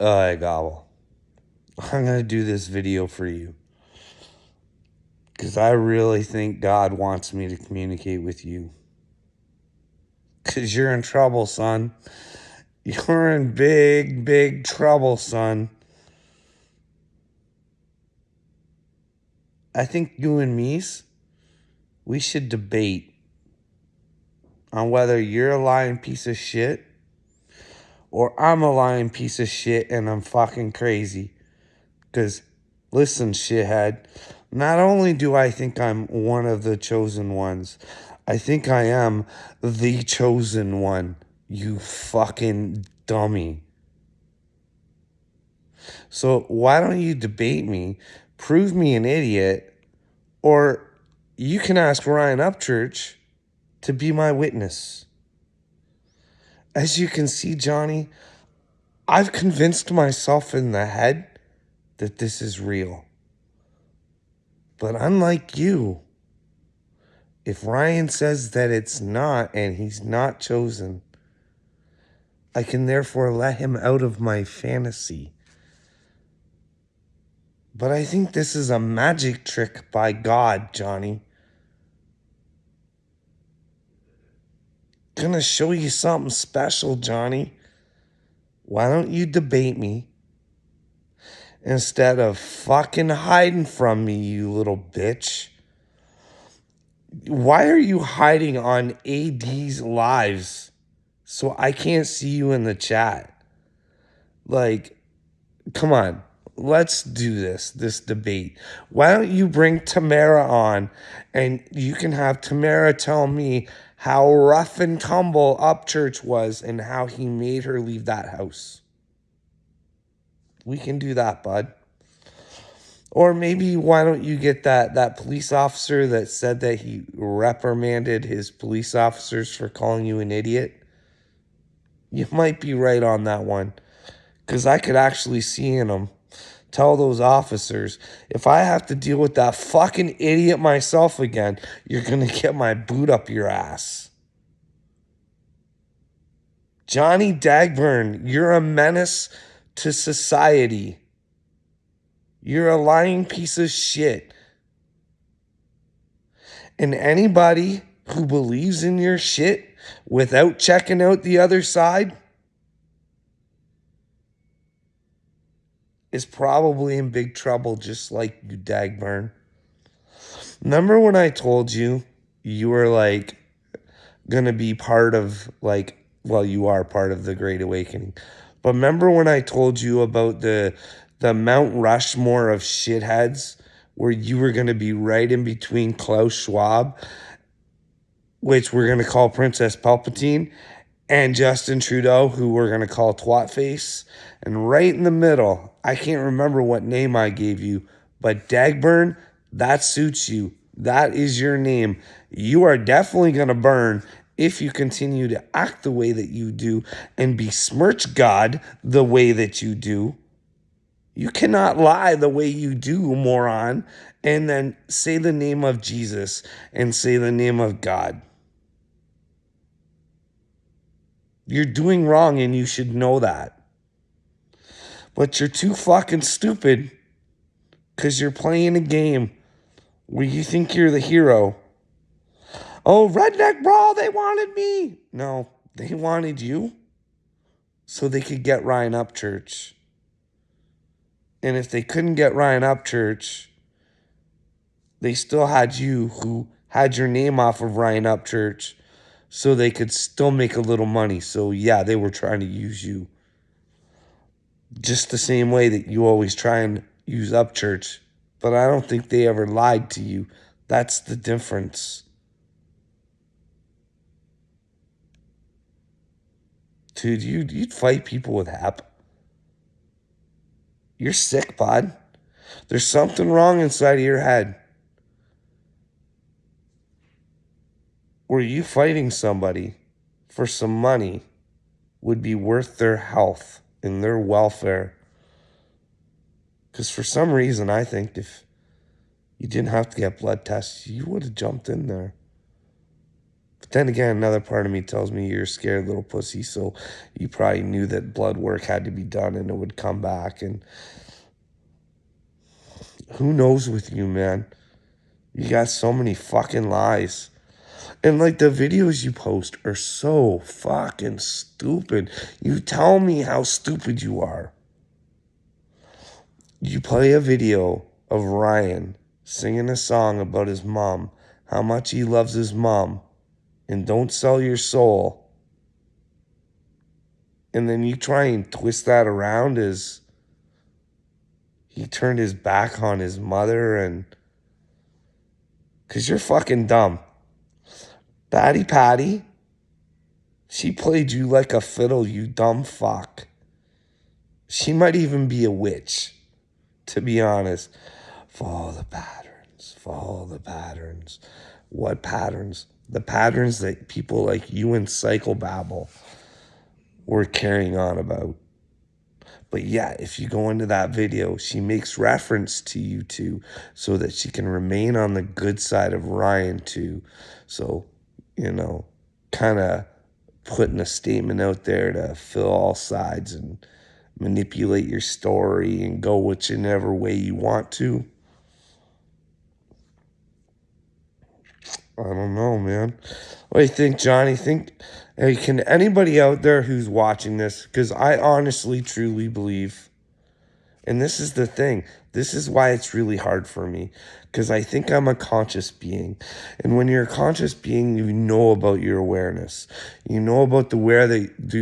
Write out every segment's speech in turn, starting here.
Gobble. I'm going to do this video for you. Because I really think God wants me to communicate with you. Because you're in trouble, son. You're in big, big trouble, son. I think you and me's, we should debate on whether you're a lying piece of shit or I'm a lying piece of shit and I'm fucking crazy. Because, listen, shithead, not only do I think I'm one of the chosen ones, I think I am the chosen one, you fucking dummy. So why don't you debate me, prove me an idiot, or you can ask Ryan Upchurch to be my witness. As you can see, Johnny, I've convinced myself in the head that this is real. But unlike you, if Ryan says that it's not and he's not chosen, I can therefore let him out of my fantasy. But I think this is a magic trick by God, Johnny. Gonna show you something special, Johnny. Why don't you debate me instead of fucking hiding from me, you little bitch? Why are you hiding on AD's lives so I can't see you in the chat? Like, come on. Let's do this debate. Why don't you bring Tamara on and you can have Tamara tell me how rough and tumble Upchurch was and how he made her leave that house. We can do that, bud. Or maybe why don't you get that police officer that said that he reprimanded his police officers for calling you an idiot? You might be right on that one. Because I could actually see in him. Tell those officers, if I have to deal with that fucking idiot myself again, you're going to get my boot up your ass. Johnny Dagburn, you're a menace to society. You're a lying piece of shit. And anybody who believes in your shit without checking out the other side is probably in big trouble, just like you, Dagburn. Remember when I told you you were like gonna be part of you are part of the Great Awakening. But remember when I told you about the Mount Rushmore of shitheads where you were gonna be right in between Klaus Schwab, which we're gonna call Princess Palpatine, and Justin Trudeau, who we're gonna call Twatface, and right in the middle, I can't remember what name I gave you, but Dagburn, that suits you. That is your name. You are definitely gonna burn if you continue to act the way that you do and besmirch God the way that you do. You cannot lie the way you do, moron, and then say the name of Jesus and say the name of God. You're doing wrong and you should know that. But you're too fucking stupid because you're playing a game where you think you're the hero. Oh, Redneck Brawl, they wanted me. No, they wanted you so they could get Ryan Upchurch. And if they couldn't get Ryan Upchurch, they still had you, who had your name off of Ryan Upchurch, so they could still make a little money. So yeah, they were trying to use you. Just the same way that you always try and use Upchurch. But I don't think they ever lied to you. That's the difference. Dude, you'd fight people with HAP. You're sick, bud. There's something wrong inside of your head. Were you fighting somebody for some money would be worth their health and their welfare? Because for some reason, I think if you didn't have to get blood tests, you would have jumped in there. But then again, another part of me tells me you're a scared little pussy, so you probably knew that blood work had to be done and it would come back. And who knows with you, man? You got so many fucking lies. And like the videos you post are so fucking stupid. You tell me how stupid you are. You play a video of Ryan singing a song about his mom, how much he loves his mom, and don't sell your soul. And then you try and twist that around as he turned his back on his mother, and because you're fucking dumb. Batty Patty, she played you like a fiddle, you dumb fuck. She might even be a witch, to be honest. Follow the patterns. Follow the patterns. What patterns? The patterns that people like you and Psychobabble were carrying on about. But yeah, if you go into that video, she makes reference to you two so that she can remain on the good side of Ryan too. So, kind of putting a statement out there to fill all sides and manipulate your story and go whichever way you want to. I don't know, man. What do you think, Johnny? Hey, can anybody out there who's watching this, because I honestly, truly believe, and this is the thing, this is why it's really hard for me, because I think I'm a conscious being. And when you're a conscious being, you know about your awareness. You know about the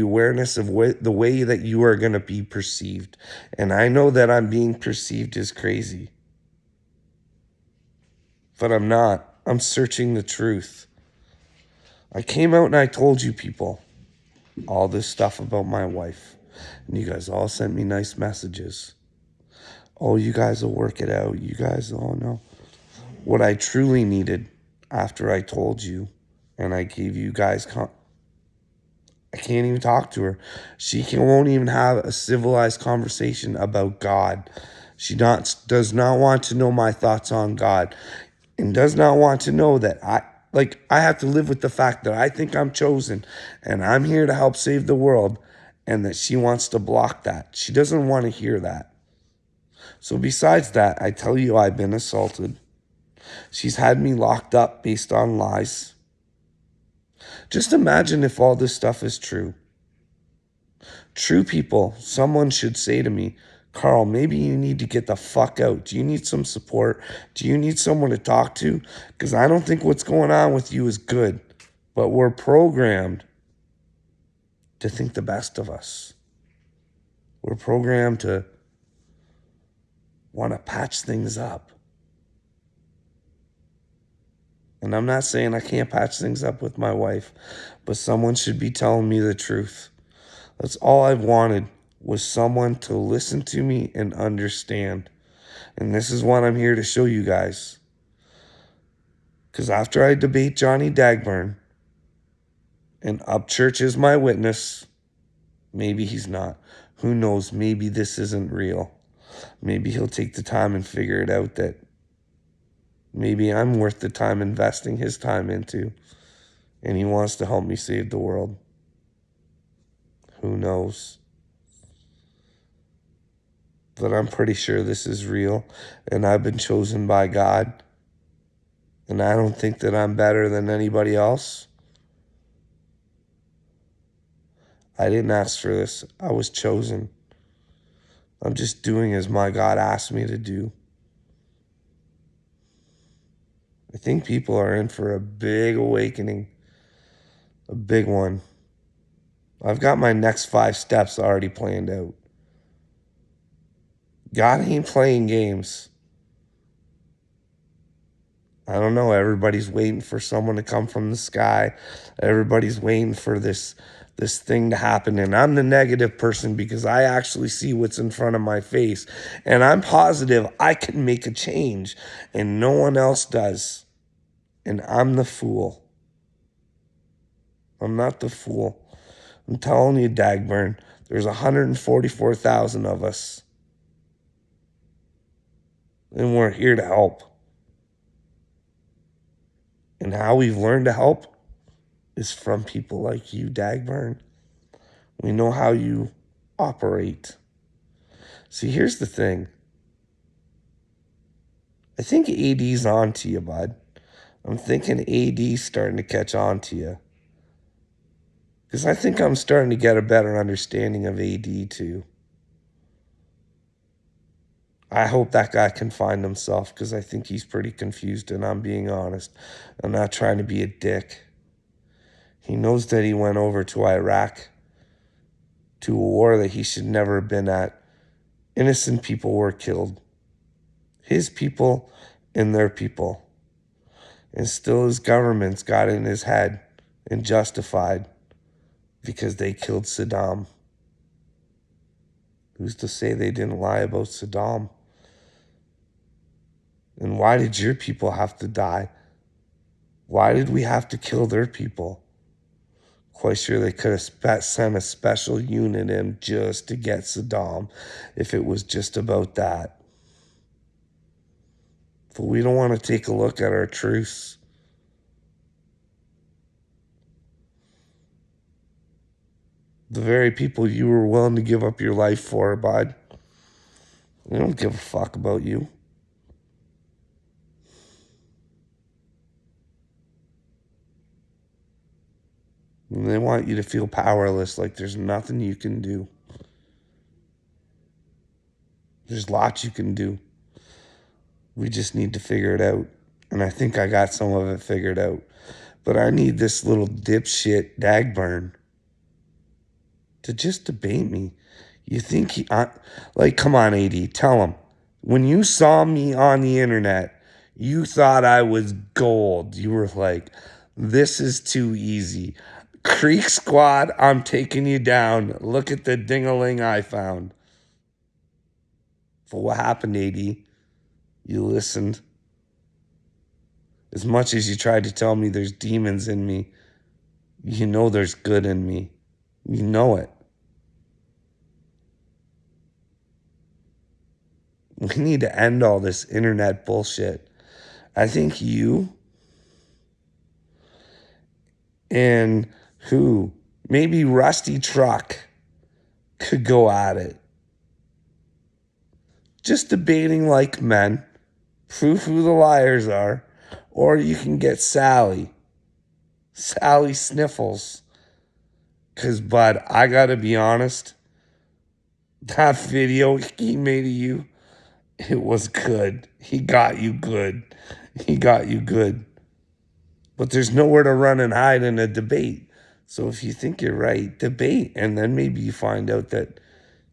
awareness of the way that you are going to be perceived. And I know that I'm being perceived as crazy. But I'm not. I'm searching the truth. I came out and I told you people all this stuff about my wife. And you guys all sent me nice messages. Oh, you guys will work it out. You guys all know. What I truly needed after I told you and I gave you guys... I can't even talk to her. Won't even have a civilized conversation about God. She does not want to know my thoughts on God. And does not want to know that I have to live with the fact that I think I'm chosen and I'm here to help save the world, and that she wants to block that. She doesn't want to hear that. So besides that, I tell you, I've been assaulted. She's had me locked up based on lies. Just imagine if all this stuff is true. True people, someone should say to me, Carl, maybe you need to get the fuck out. Do you need some support? Do you need someone to talk to? Because I don't think what's going on with you is good. But we're programmed to think the best of us. We're programmed to want to patch things up. And I'm not saying I can't patch things up with my wife, but someone should be telling me the truth. That's all I've wanted, was someone to listen to me and understand. And this is what I'm here to show you guys. Because after I debate Johnny Dagburn, and Upchurch is my witness, maybe he's not. Who knows? Maybe this isn't real. Maybe he'll take the time and figure it out that maybe I'm worth the time investing his time into. And he wants to help me save the world. Who knows? But I'm pretty sure this is real. And I've been chosen by God. And I don't think that I'm better than anybody else. I didn't ask for this. I was chosen. I'm just doing as my God asked me to do. I think people are in for a big awakening. A big one. I've got my next 5 steps already planned out. God ain't playing games. I don't know. Everybody's waiting for someone to come from the sky. Everybody's waiting for this thing to happen. And I'm the negative person because I actually see what's in front of my face. And I'm positive I can make a change. And no one else does. And I'm the fool. I'm not the fool. I'm telling you, Dagburn, there's 144,000 of us. And we're here to help. And how we've learned to help? is from people like you, Dagburn. We know how you operate. See, here's the thing. I think AD's on to you, bud. I'm thinking AD's starting to catch on to you. Because I think I'm starting to get a better understanding of AD too. I hope that guy can find himself because I think he's pretty confused, and I'm being honest. I'm not trying to be a dick. He knows that he went over to Iraq to a war that he should never have been at. Innocent people were killed. His people and their people. And still his government's got in his head and justified because they killed Saddam. Who's to say they didn't lie about Saddam? And why did your people have to die? Why did we have to kill their people? Quite sure they could have sent a special unit in just to get Saddam if it was just about that. But we don't want to take a look at our truce. The very people you were willing to give up your life for, bud. They don't give a fuck about you. And they want you to feel powerless, like there's nothing you can do. There's lots you can do. We just need to figure it out. And I think I got some of it figured out. But I need this little dipshit Dagburn to just debate me. You think come on, AD, tell him. When you saw me on the internet, you thought I was gold. You were like, this is too easy. Creek Squad, I'm taking you down. Look at the ding-a-ling I found. But what happened, AD? You listened. As much as you tried to tell me there's demons in me, you know there's good in me. You know it. We need to end all this internet bullshit. I think you and maybe Rusty Truck could go at it. Just debating like men, prove who the liars are, or you can get Sally Sniffles. Because, bud, I gotta be honest, that video he made of you, it was good. He got you good. He got you good. But there's nowhere to run and hide in a debate. So if you think you're right, debate. And then maybe you find out that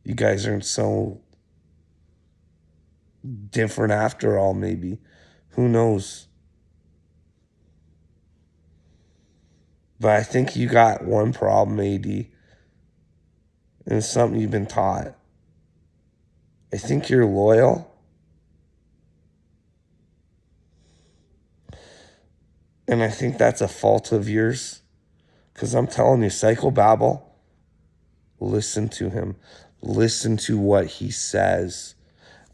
you guys aren't so different after all, maybe. Who knows? But I think you got one problem, AD. And it's something you've been taught. I think you're loyal. And I think that's a fault of yours. Because I'm telling you, Psychobabble, listen to him. Listen to what he says.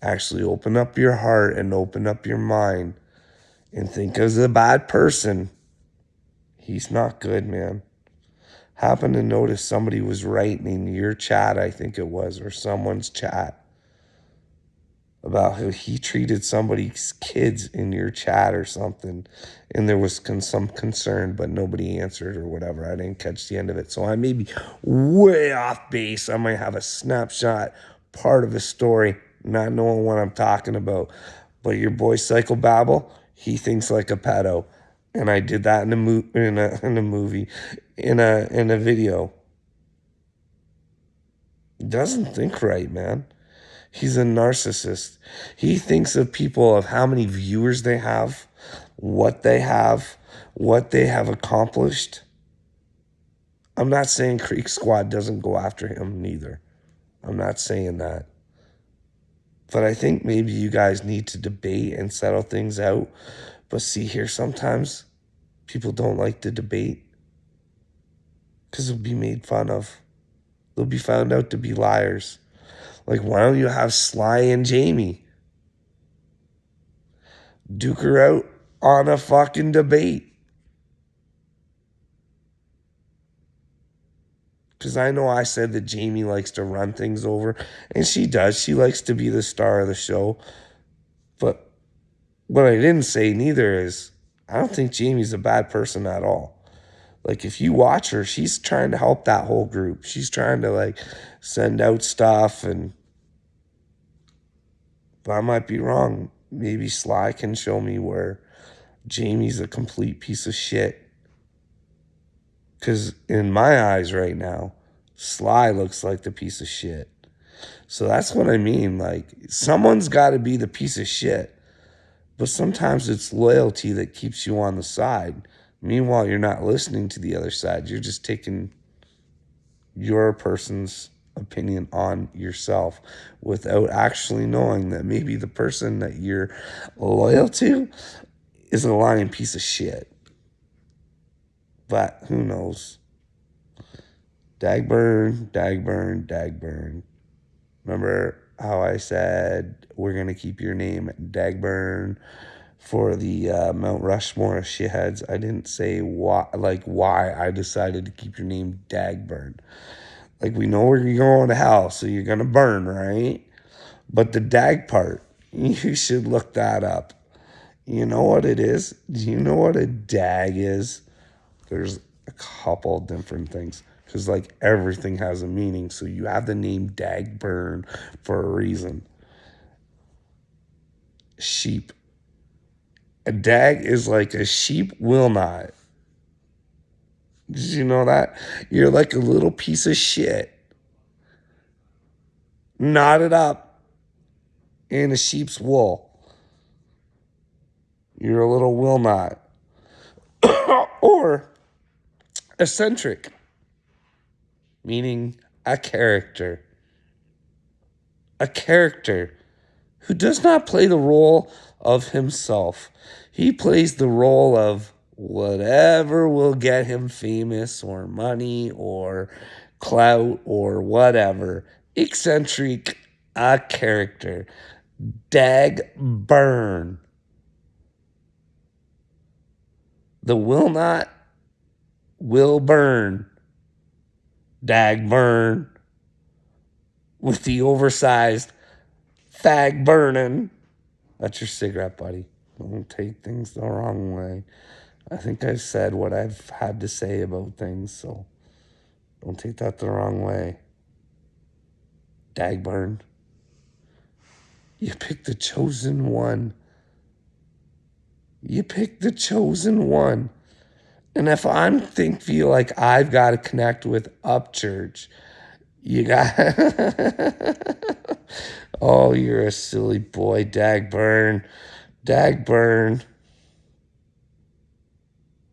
Actually open up your heart and open up your mind. And think as a bad person. He's not good, man. Happened to notice somebody was writing in your chat, I think it was, or someone's chat, about how he treated somebody's kids in your chat or something. And there was some concern, but nobody answered or whatever. I didn't catch the end of it. So I may be way off base. I might have a snapshot, part of a story, not knowing what I'm talking about. But your boy Psychobabble, he thinks like a pedo. And I did that in a video. He doesn't think right, man. He's a narcissist. He thinks of people of how many viewers they have, what they have accomplished. I'm not saying Creek Squad doesn't go after him neither. I'm not saying that. But I think maybe you guys need to debate and settle things out. But see here, sometimes people don't like to debate because they'll be made fun of. They'll be found out to be liars. Like, why don't you have Sly and Jamie duke her out on a fucking debate? because I know I said that Jamie likes to run things over, and she does. She likes to be the star of the show. But what I didn't say neither is I don't think Jamie's a bad person at all. Like, if you watch her, she's trying to help that whole group. She's trying to, like, send out stuff, and but I might be wrong. Maybe Sly can show me where Jamie's a complete piece of shit. Because in my eyes right now, Sly looks like the piece of shit. So that's what I mean. Like, someone's got to be the piece of shit. But sometimes it's loyalty that keeps you on the side. Meanwhile, you're not listening to the other side. You're just taking your person's opinion on yourself without actually knowing that maybe the person that you're loyal to is a lying piece of shit. But who knows? Dagburn, Dagburn, Dagburn. Remember how I said we're going to keep your name Dagburn for the Mount Rushmore of shitheads? I didn't say why I decided to keep your name Dagburn. Like, we know you're going to hell, so you're going to burn, right? But the dag part, you should look that up. You know what it is? Do you know what a dag is? There's a couple different things. Because, like, everything has a meaning. So you have the name Dagburn for a reason. Sheep. A dag is like a sheep will not. Did you know that? You're like a little piece of shit. Knotted up in a sheep's wool. You're a little will not. Or eccentric, meaning a character. A character who does not play the role of himself. He plays the role of whatever will get him famous or money or clout or whatever. Eccentric, a character. Dagburn. The will not will burn. Dagburn. With the oversized fag burning. That's your cigarette, buddy. Don't take things the wrong way. I think I've said what I've had to say about things, so don't take that the wrong way. Dagburn. You picked the chosen one. You picked the chosen one. And if feel like I've got to connect with Upchurch, you got... Oh, you're a silly boy, Dagburn. Dagburn.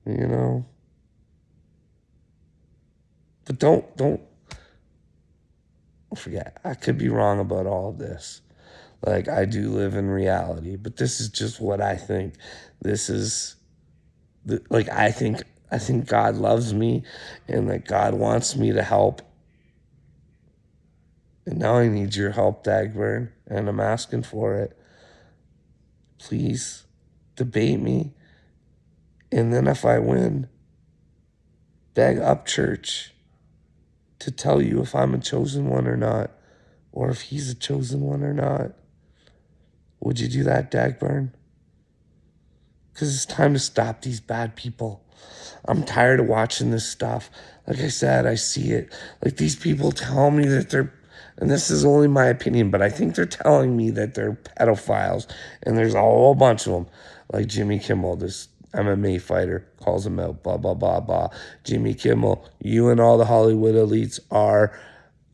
You know? But don't forget, I could be wrong about all this. Like, I do live in reality, but this is just what I think. This is, I think God loves me and that God wants me to help. And now I need your help, Dagburn, and I'm asking for it. Please debate me. And then if I win, beg Upchurch to tell you if I'm a chosen one or not, or if he's a chosen one or not. Would you do that, Dagburn? Because it's time to stop these bad people. I'm tired of watching this stuff. Like I said, I see it. Like, these people tell me that they're, and this is only my opinion, but I think they're telling me that they're pedophiles. And there's a whole bunch of them. Like Jimmy Kimmel, this MMA fighter, calls him out, blah, blah, blah, blah. Jimmy Kimmel, you and all the Hollywood elites are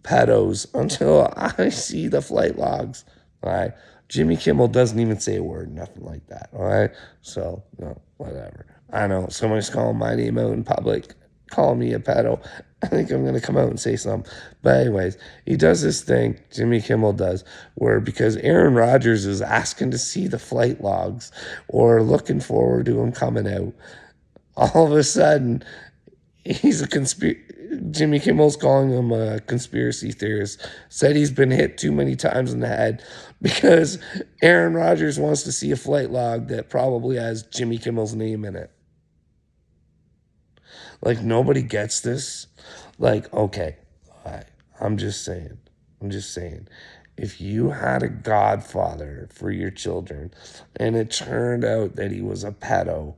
pedos until I see the flight logs. All right. Jimmy Kimmel doesn't even say a word, nothing like that. All right. So, no, whatever. I know somebody's calling my name out in public, calling me a pedo. I think I'm going to come out and say something. But anyways, he does this thing, Jimmy Kimmel does, where because Aaron Rodgers is asking to see the flight logs or looking forward to him coming out, all of a sudden, he's a Jimmy Kimmel's calling him a conspiracy theorist. Said he's been hit too many times in the head because Aaron Rodgers wants to see a flight log that probably has Jimmy Kimmel's name in it. Like, nobody gets this. Like, okay, I'm just saying. I'm just saying. If you had a godfather for your children and it turned out that he was a pedo,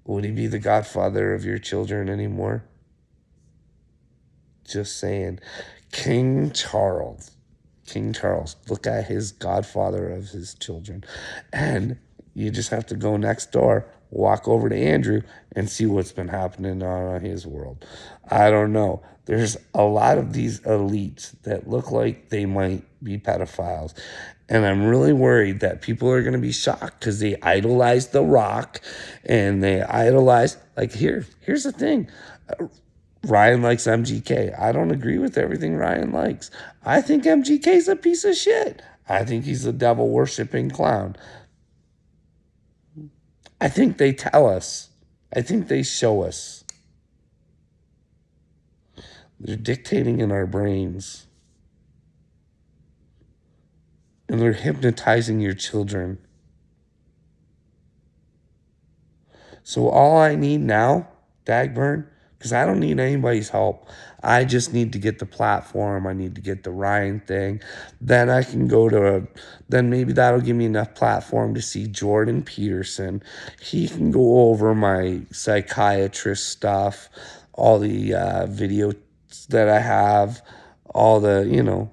would he be the godfather of your children anymore? Just saying. King Charles. King Charles. Look at his godfather of his children. And you just have to go next door, walk over to Andrew, and see what's been happening on his world. I don't know. There's a lot of these elites that look like they might be pedophiles. And I'm really worried that people are going to be shocked because they idolize The Rock and they idolize, like, here's the thing. Ryan likes MGK. I don't agree with everything Ryan likes. I think MGK's a piece of shit. I think he's a devil worshiping clown. I think they tell us. I think they show us. They're dictating in our brains. And they're hypnotizing your children. So all I need now, Dagburn, because I don't need anybody's help. I just need to get the platform. I need to get the Ryan thing. Then I can go to, then maybe that'll give me enough platform to see Jordan Peterson. He can go over my psychiatrist stuff, all the videos that I have, all the,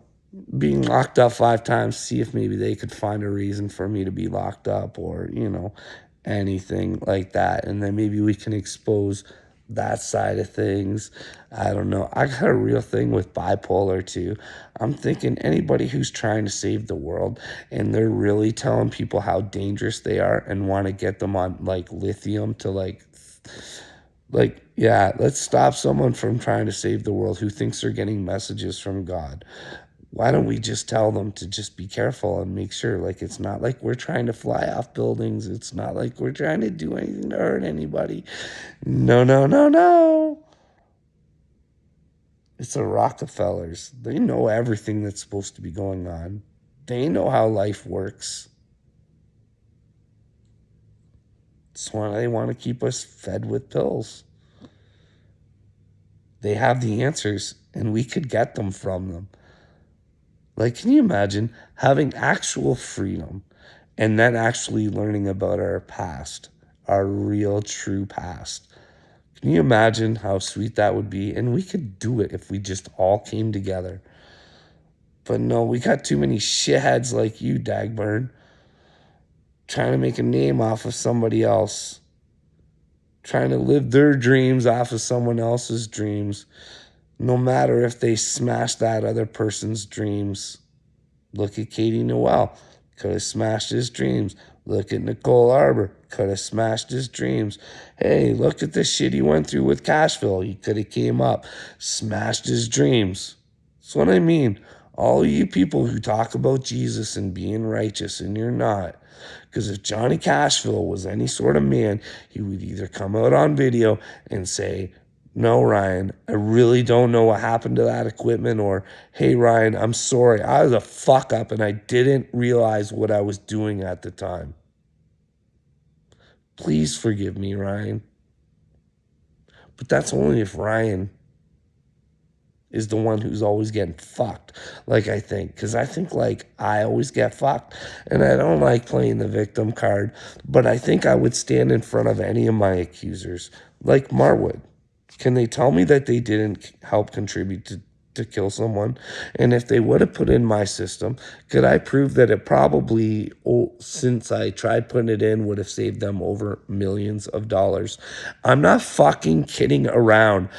being locked up 5 times, see if maybe they could find a reason for me to be locked up or, anything like that. And then maybe we can expose that side of things. I don't know. I got a real thing with bipolar too. I'm thinking anybody who's trying to save the world and they're really telling people how dangerous they are and want to get them on like lithium to yeah, let's stop someone from trying to save the world who thinks they're getting messages from God. Why don't we just tell them to just be careful and make sure, like, it's not like we're trying to fly off buildings. It's not like we're trying to do anything to hurt anybody. No, no, no, no. It's the Rockefellers. They know everything that's supposed to be going on. They know how life works. That's why they want to keep us fed with pills. They have the answers, and we could get them from them. Like, can you imagine having actual freedom and then actually learning about our past, our real, true past? Can you imagine how sweet that would be? And we could do it if we just all came together. But no, we got too many shitheads like you, Dagburn, trying to make a name off of somebody else, trying to live their dreams off of someone else's dreams, no matter if they smash that other person's dreams. Look at Katie Noel, could have smashed his dreams. Look at Nicole Arbor, could have smashed his dreams. Hey, look at the shit he went through with Cashville. He could have came up, smashed his dreams. That's what I mean. All you people who talk about Jesus and being righteous, and you're not. Because if Johnny Cashville was any sort of man, he would either come out on video and say, no, Ryan, I really don't know what happened to that equipment, or, hey, Ryan, I'm sorry. I was a fuck up and I didn't realize what I was doing at the time. Please forgive me, Ryan. But that's only if Ryan is the one who's always getting fucked, like I think. Because I think, like, I always get fucked, and I don't like playing the victim card, but I think I would stand in front of any of my accusers, like Marwood. Can they tell me that they didn't help contribute to kill someone? And if they would have put in my system, could I prove that it probably, since I tried putting it in, would have saved them over millions of dollars? I'm not fucking kidding around.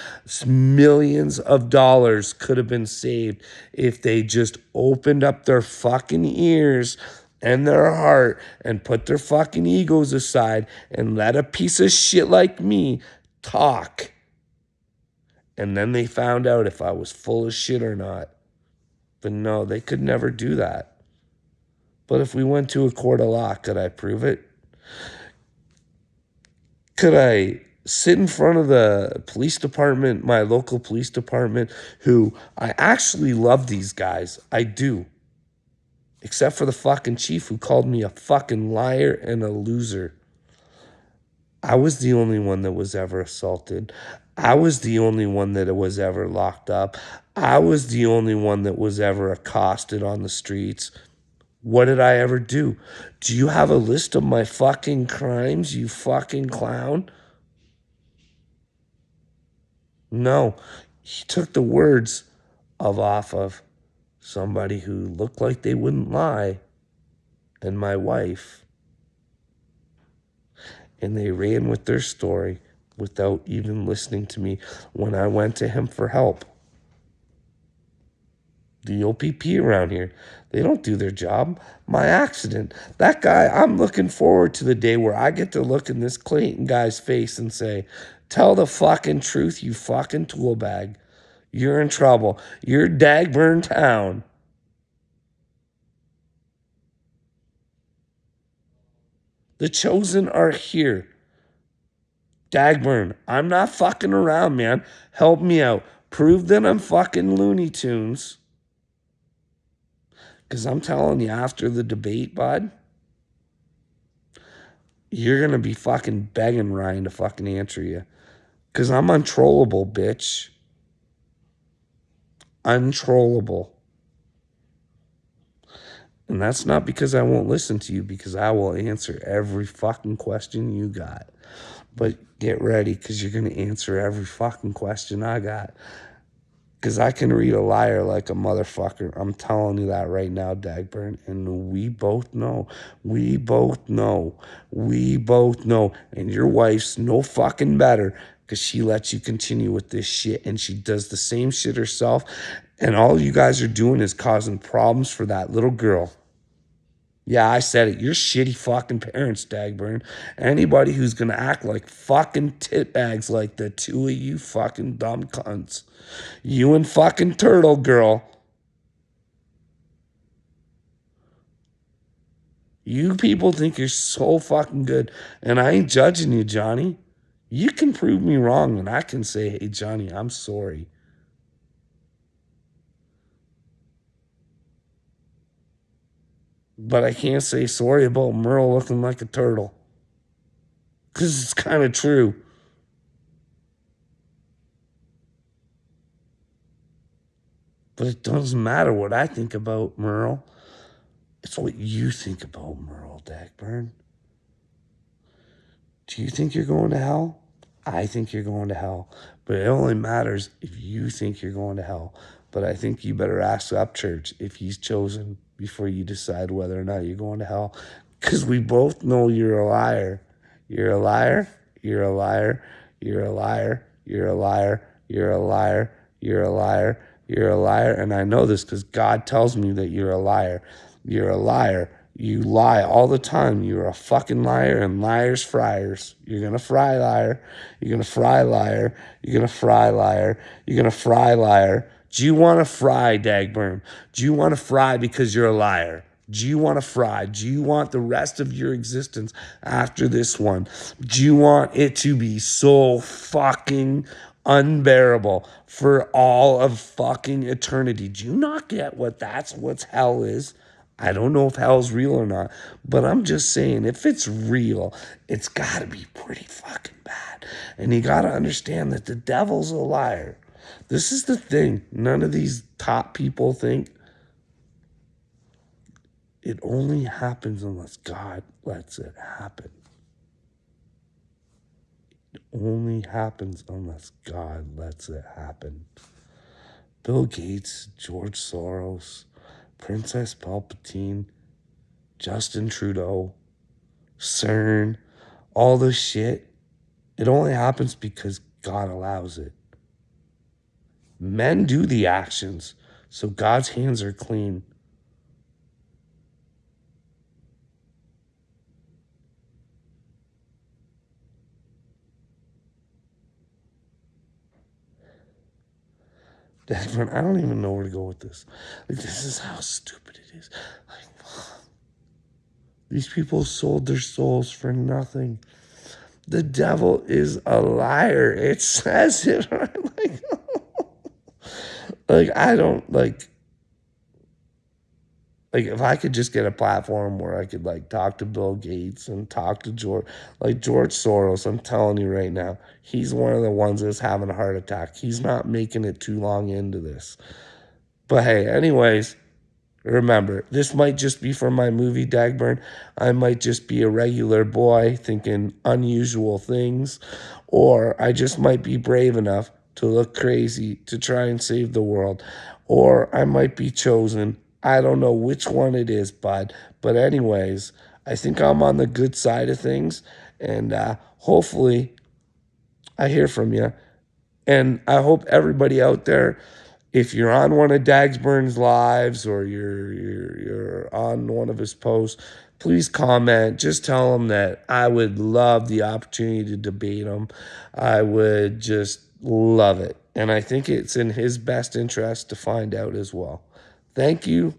Millions of dollars could have been saved if they just opened up their fucking ears and their heart and put their fucking egos aside and let a piece of shit like me talk. And then they found out if I was full of shit or not. But no, they could never do that. But if we went to a court of law, could I prove it? Could I sit in front of the police department, my local police department, who I actually love these guys. I do. Except for the fucking chief who called me a fucking liar and a loser. I was the only one that was ever assaulted. I was the only one that was ever locked up. I was the only one that was ever accosted on the streets. What did I ever do? Do you have a list of my fucking crimes, you fucking clown? No. He took the words off of somebody who looked like they wouldn't lie and my wife, and they ran with their story without even listening to me when I went to him for help. The OPP around here, they don't do their job. My accident, that guy, I'm looking forward to the day where I get to look in this Clayton guy's face and say, tell the fucking truth, you fucking tool bag. You're in trouble. You're Dagburn town. The chosen are here. Dagburn, I'm not fucking around, man. Help me out. Prove that I'm fucking Looney Tunes. Because I'm telling you, after the debate, bud, you're going to be fucking begging Ryan to fucking answer you. Because I'm untrollable, bitch. Untrollable. And that's not because I won't listen to you, because I will answer every fucking question you got. But get ready, because you're going to answer every fucking question I got. Because I can read a liar like a motherfucker. I'm telling you that right now, Dagburn. And we both know. We both know. We both know. And your wife's no fucking better because she lets you continue with this shit. And she does the same shit herself. And all you guys are doing is causing problems for that little girl. Yeah, I said it. You're shitty fucking parents, Dagburn. Anybody who's going to act like fucking tit bags like the two of you fucking dumb cunts. You and fucking Turtle Girl. You people think you're so fucking good. And I ain't judging you, Johnny. You can prove me wrong and I can say, hey, Johnny, I'm sorry. But I can't say sorry about Merle looking like a turtle. Because it's kind of true. But it doesn't matter what I think about Merle. It's what you think about Merle, Dagburn. Do you think you're going to hell? I think you're going to hell. But it only matters if you think you're going to hell. But I think you better ask Upchurch if he's chosen before you decide whether or not you're going to hell. Because we both know you're a liar. You're a liar. You're a liar. You're a liar. You're a liar. You're a liar. You're a liar. You're a liar. And I know this because God tells me that you're a liar. You're a liar. You lie all the time. You're a fucking liar, and liars fryers. You're gonna fry liar. You're gonna fry liar. You're gonna fry liar. You're gonna fry liar. Do you want to fry, Dagburn? Do you want to fry because you're a liar? Do you want to fry? Do you want the rest of your existence after this one? Do you want it to be so fucking unbearable for all of fucking eternity? Do you not get what hell is? I don't know if hell's real or not, but I'm just saying if it's real, it's got to be pretty fucking bad. And you got to understand that the devil's a liar. This is the thing. None of these top people think. It only happens unless God lets it happen. It only happens unless God lets it happen. Bill Gates, George Soros, Princess Palpatine, Justin Trudeau, CERN, all this shit, it only happens because God allows it. Men do the actions, so God's hands are clean. I don't even know where to go with this. Like, this is how stupid it is. Like, these people sold their souls for nothing. The devil is a liar. It says it. like I don't like. like if I could just get a platform where I could like talk to Bill Gates and talk to George Soros, I'm telling you right now, he's one of the ones that's having a heart attack. He's not making it too long into this. But hey, anyways, remember, this might just be for my movie Dagburn. I might just be a regular boy thinking unusual things, or I just might be brave enough to look crazy to try and save the world, or I might be chosen. I don't know which one it is, bud. But, anyways, I think I'm on the good side of things, and hopefully I hear from you. And I hope everybody out there, if you're on one of Dagsburn's lives or you're on one of his posts, please comment. Just tell him that I would love the opportunity to debate him. I would just love it. And I think it's in his best interest to find out as well. Thank you.